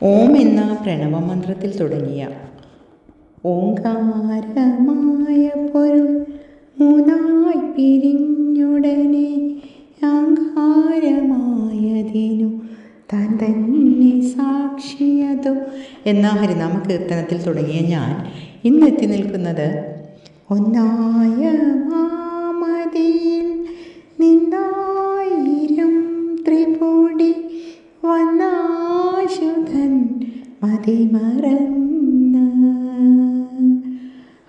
ഓം എന്ന പ്രണവമന്ത്രത്തിൽ തുടങ്ങിയ ഓങ്കാരമായ പൊരുൾ മൂന്നായി പിരിഞ്ഞുടനെ അങ്കാരമായതിനു താൻ തന്നെ സാക്ഷിയതോ എന്ന ഹരിനാമ കീർത്തനത്തിൽ തുടങ്ങിയ ഞാൻ ഇന്നെത്തി നിൽക്കുന്നത് ഒന്നായ മാമതിയിൽ നിന്നായിരം ത്രിപുടി വന്നാശുധൻ മതിമറന്ന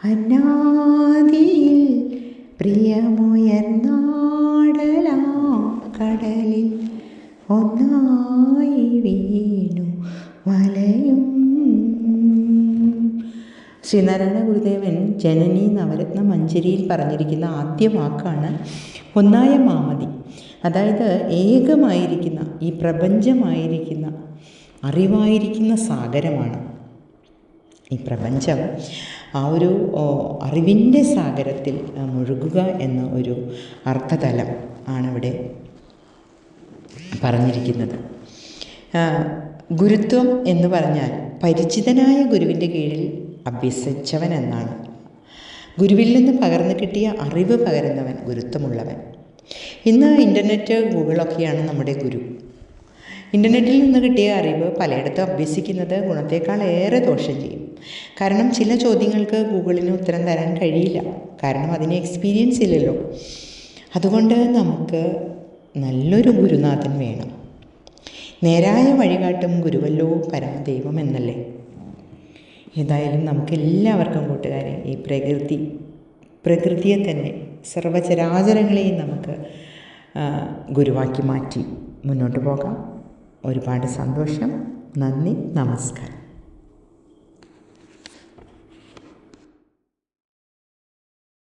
അനാദിയിൽ പ്രിയമുയർന്നാടലാം കടലിൽ ഒന്നായി വീണു വലയും. ശ്രീനാരായണ ഗുരുദേവൻ ജനനി നവരത്ന മഞ്ജരിയിൽ പറഞ്ഞിരിക്കുന്ന ആദ്യ വാക്കാണ് ഒന്നായ മാമതി. അതായത് ഏകമായിരിക്കുന്ന ഈ പ്രപഞ്ചമായിരിക്കുന്ന അറിവായിരിക്കുന്ന സാഗരമാണ് ഈ പ്രപഞ്ചം. ആ ഒരു അറിവിൻ്റെ സാഗരത്തിൽ മുഴുകുക എന്ന ഒരു അർത്ഥതലം ആണിവിടെ പറഞ്ഞിരിക്കുന്നത്. ഗുരുത്വം എന്ന് പറഞ്ഞാൽ പരിചിതനായ ഗുരുവിൻ്റെ കീഴിൽ അഭ്യസിച്ചവൻ എന്നാണ്. ഗുരുവിൽ നിന്ന് പകർന്നു കിട്ടിയ അറിവ് പകരുന്നവൻ, ഗുരുത്വമുള്ളവൻ. ഇന്ന് ഇൻ്റർനെറ്റ്, ഗൂഗിളൊക്കെയാണ് നമ്മുടെ ഗുരു. ഇൻ്റർനെറ്റിൽ നിന്ന് കിട്ടിയ അറിവ് പലയിടത്തും അഭ്യസിക്കുന്നത് ഗുണത്തേക്കാൾ ഏറെ ദോഷം ചെയ്യും. കാരണം ചില ചോദ്യങ്ങൾക്ക് ഗൂഗിളിന് ഉത്തരം തരാൻ കഴിയില്ല, കാരണം അതിന് എക്സ്പീരിയൻസ് ഇല്ലല്ലോ. അതുകൊണ്ട് നമുക്ക് നല്ലൊരു ഗുരുനാഥൻ വേണം. നേരായ വഴികാട്ടും ഗുരുവല്ലോ പരമദൈവം എന്നല്ലേ. ഏതായാലും നമുക്കെല്ലാവർക്കും കൂട്ടുകാരെ ഈ പ്രകൃതിയെ തന്നെ സർവചരാചരങ്ങളെയും നമുക്ക് ഗുരുവാക്കി മാറ്റി മുന്നോട്ട് പോകാം. ഒരുപാട് സന്തോഷം. നന്ദി, നമസ്കാരം.